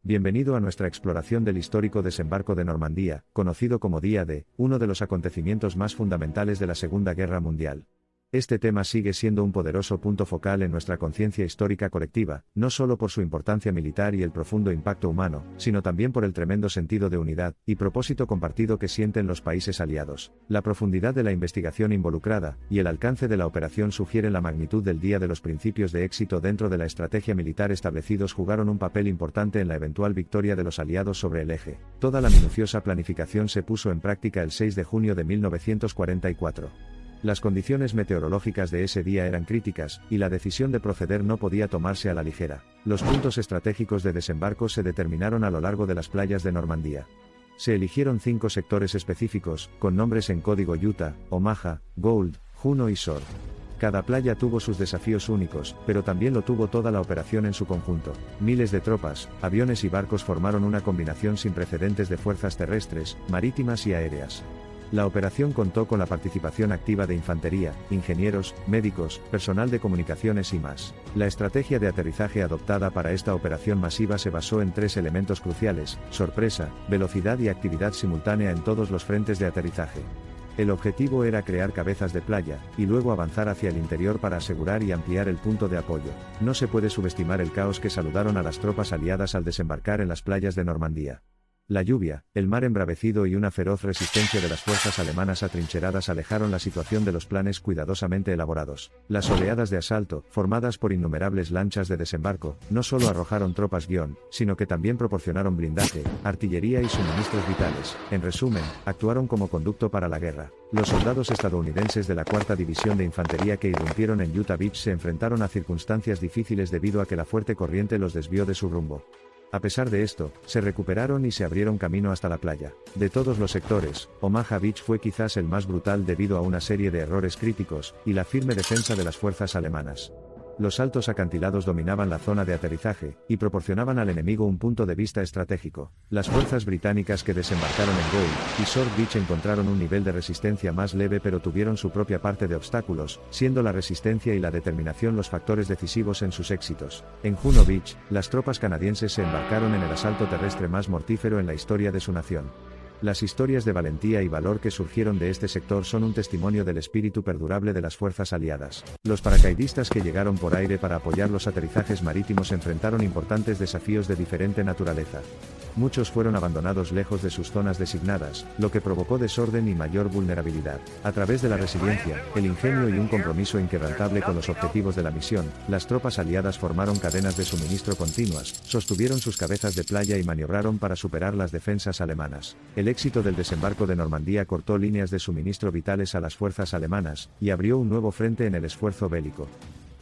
Bienvenido a nuestra exploración del histórico desembarco de Normandía, conocido como Día D, uno de los acontecimientos más fundamentales de la Segunda Guerra Mundial. Este tema sigue siendo un poderoso punto focal en nuestra conciencia histórica colectiva, no solo por su importancia militar y el profundo impacto humano, sino también por el tremendo sentido de unidad y propósito compartido que sienten los países aliados. La profundidad de la investigación involucrada y el alcance de la operación sugieren la magnitud del día. De los principios de éxito dentro de la estrategia militar establecidos jugaron un papel importante en la eventual victoria de los aliados sobre el eje. Toda la minuciosa planificación se puso en práctica el 6 de junio de 1944. Las condiciones meteorológicas de ese día eran críticas, y la decisión de proceder no podía tomarse a la ligera. Los puntos estratégicos de desembarco se determinaron a lo largo de las playas de Normandía. Se eligieron 5 sectores específicos, con nombres en código Utah, Omaha, Gould, Juno y Sword. Cada playa tuvo sus desafíos únicos, pero también lo tuvo toda la operación en su conjunto. Miles de tropas, aviones y barcos formaron una combinación sin precedentes de fuerzas terrestres, marítimas y aéreas. La operación contó con la participación activa de infantería, ingenieros, médicos, personal de comunicaciones y más. La estrategia de aterrizaje adoptada para esta operación masiva se basó en 3 elementos cruciales: sorpresa, velocidad y actividad simultánea en todos los frentes de aterrizaje. El objetivo era crear cabezas de playa, y luego avanzar hacia el interior para asegurar y ampliar el punto de apoyo. No se puede subestimar el caos que saludaron a las tropas aliadas al desembarcar en las playas de Normandía. La lluvia, el mar embravecido y una feroz resistencia de las fuerzas alemanas atrincheradas alejaron la situación de los planes cuidadosamente elaborados. Las oleadas de asalto, formadas por innumerables lanchas de desembarco, no solo arrojaron tropas sino que también proporcionaron blindaje, artillería y suministros vitales. En resumen, actuaron como conducto para la guerra. Los soldados estadounidenses de la 4ª División de Infantería que irrumpieron en Utah Beach se enfrentaron a circunstancias difíciles debido a que la fuerte corriente los desvió de su rumbo. A pesar de esto, se recuperaron y se abrieron camino hasta la playa. De todos los sectores, Omaha Beach fue quizás el más brutal debido a una serie de errores críticos, y la firme defensa de las fuerzas alemanas. Los altos acantilados dominaban la zona de aterrizaje, y proporcionaban al enemigo un punto de vista estratégico. Las fuerzas británicas que desembarcaron en Gould y Sword Beach encontraron un nivel de resistencia más leve, pero tuvieron su propia parte de obstáculos, siendo la resistencia y la determinación los factores decisivos en sus éxitos. En Juno Beach, las tropas canadienses se embarcaron en el asalto terrestre más mortífero en la historia de su nación. Las historias de valentía y valor que surgieron de este sector son un testimonio del espíritu perdurable de las fuerzas aliadas. Los paracaidistas que llegaron por aire para apoyar los aterrizajes marítimos enfrentaron importantes desafíos de diferente naturaleza. Muchos fueron abandonados lejos de sus zonas designadas, lo que provocó desorden y mayor vulnerabilidad. A través de la resiliencia, el ingenio y un compromiso inquebrantable con los objetivos de la misión, las tropas aliadas formaron cadenas de suministro continuas, sostuvieron sus cabezas de playa y maniobraron para superar las defensas alemanas. El éxito del desembarco de Normandía cortó líneas de suministro vitales a las fuerzas alemanas, y abrió un nuevo frente en el esfuerzo bélico.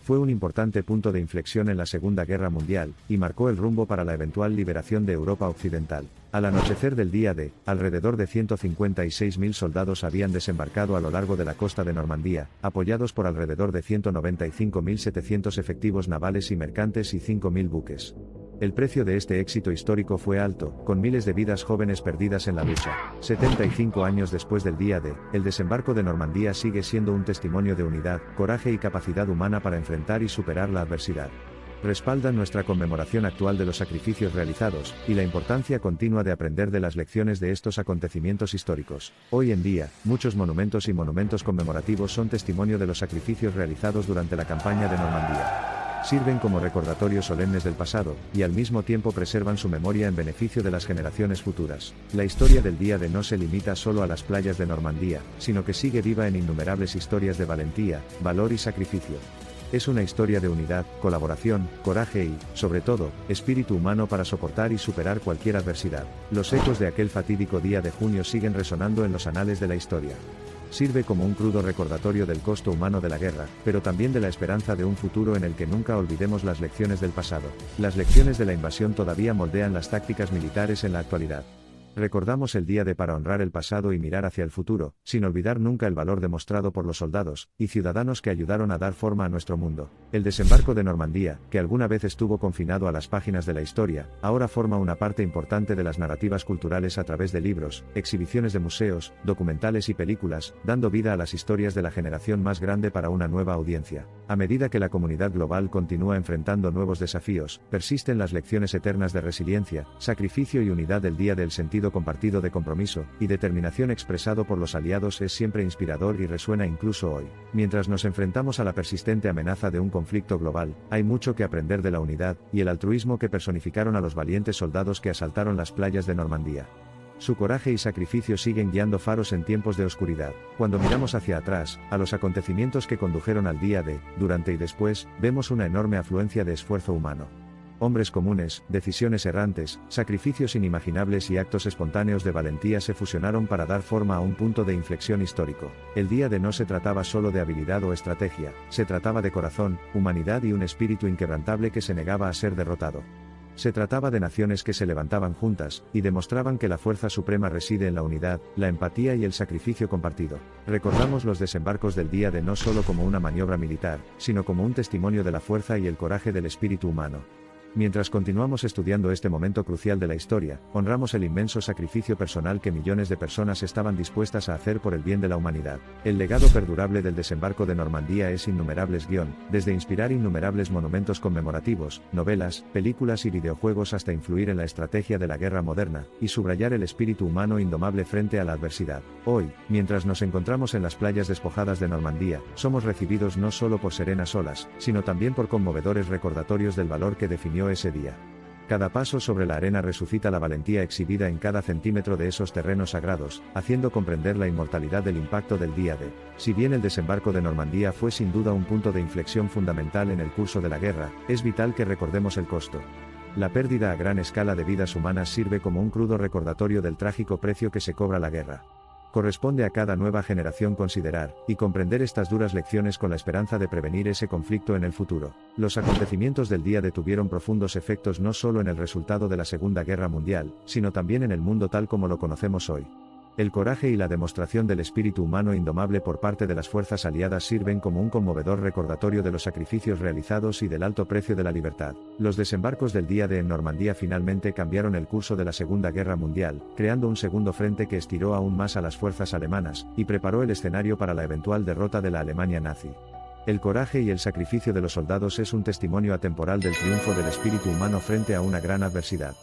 Fue un importante punto de inflexión en la Segunda Guerra Mundial, y marcó el rumbo para la eventual liberación de Europa Occidental. Al anochecer del día D, alrededor de 156.000 soldados habían desembarcado a lo largo de la costa de Normandía, apoyados por alrededor de 195.700 efectivos navales y mercantes y 5.000 buques. El precio de este éxito histórico fue alto, con miles de vidas jóvenes perdidas en la lucha. 75 años después del día D, el desembarco de Normandía sigue siendo un testimonio de unidad, coraje y capacidad humana para enfrentar y superar la adversidad. Respaldan nuestra conmemoración actual de los sacrificios realizados, y la importancia continua de aprender de las lecciones de estos acontecimientos históricos. Hoy en día, muchos monumentos y monumentos conmemorativos son testimonio de los sacrificios realizados durante la campaña de Normandía. Sirven como recordatorios solemnes del pasado, y al mismo tiempo preservan su memoria en beneficio de las generaciones futuras. La historia del día D no se limita solo a las playas de Normandía, sino que sigue viva en innumerables historias de valentía, valor y sacrificio. Es una historia de unidad, colaboración, coraje y, sobre todo, espíritu humano para soportar y superar cualquier adversidad. Los ecos de aquel fatídico día de junio siguen resonando en los anales de la historia. Sirve como un crudo recordatorio del costo humano de la guerra, pero también de la esperanza de un futuro en el que nunca olvidemos las lecciones del pasado. Las lecciones de la invasión todavía moldean las tácticas militares en la actualidad. Recordamos el día D para honrar el pasado y mirar hacia el futuro, sin olvidar nunca el valor demostrado por los soldados y ciudadanos que ayudaron a dar forma a nuestro mundo. El desembarco de Normandía, que alguna vez estuvo confinado a las páginas de la historia, ahora forma una parte importante de las narrativas culturales a través de libros, exhibiciones de museos, documentales y películas, dando vida a las historias de la generación más grande para una nueva audiencia. A medida que la comunidad global continúa enfrentando nuevos desafíos, persisten las lecciones eternas de resiliencia, sacrificio y unidad del día del sentido compartido de compromiso y determinación expresado por los aliados es siempre inspirador y resuena incluso hoy. Mientras nos enfrentamos a la persistente amenaza de un conflicto global, hay mucho que aprender de la unidad y el altruismo que personificaron a los valientes soldados que asaltaron las playas de Normandía. Su coraje y sacrificio siguen guiando faros en tiempos de oscuridad. Cuando miramos hacia atrás, a los acontecimientos que condujeron al día D, durante y después, vemos una enorme afluencia de esfuerzo humano. Hombres comunes, decisiones errantes, sacrificios inimaginables y actos espontáneos de valentía se fusionaron para dar forma a un punto de inflexión histórico. El día D no se trataba solo de habilidad o estrategia, se trataba de corazón, humanidad y un espíritu inquebrantable que se negaba a ser derrotado. Se trataba de naciones que se levantaban juntas, y demostraban que la fuerza suprema reside en la unidad, la empatía y el sacrificio compartido. Recordamos los desembarcos del día D no solo como una maniobra militar, sino como un testimonio de la fuerza y el coraje del espíritu humano. Mientras continuamos estudiando este momento crucial de la historia, honramos el inmenso sacrificio personal que millones de personas estaban dispuestas a hacer por el bien de la humanidad. El legado perdurable del desembarco de Normandía es innumerables desde inspirar innumerables monumentos conmemorativos, novelas, películas y videojuegos hasta influir en la estrategia de la guerra moderna, y subrayar el espíritu humano indomable frente a la adversidad. Hoy, mientras nos encontramos en las playas despojadas de Normandía, somos recibidos no solo por serenas olas, sino también por conmovedores recordatorios del valor que definió ese día. Cada paso sobre la arena resucita la valentía exhibida en cada centímetro de esos terrenos sagrados, haciendo comprender la inmortalidad del impacto del día D. Si bien el desembarco de Normandía fue sin duda un punto de inflexión fundamental en el curso de la guerra, es vital que recordemos el costo. La pérdida a gran escala de vidas humanas sirve como un crudo recordatorio del trágico precio que se cobra la guerra. Corresponde a cada nueva generación considerar y comprender estas duras lecciones con la esperanza de prevenir ese conflicto en el futuro. Los acontecimientos del día D tuvieron profundos efectos no solo en el resultado de la Segunda Guerra Mundial, sino también en el mundo tal como lo conocemos hoy. El coraje y la demostración del espíritu humano indomable por parte de las fuerzas aliadas sirven como un conmovedor recordatorio de los sacrificios realizados y del alto precio de la libertad. Los desembarcos del día D en Normandía finalmente cambiaron el curso de la Segunda Guerra Mundial, creando un segundo frente que estiró aún más a las fuerzas alemanas, y preparó el escenario para la eventual derrota de la Alemania nazi. El coraje y el sacrificio de los soldados es un testimonio atemporal del triunfo del espíritu humano frente a una gran adversidad.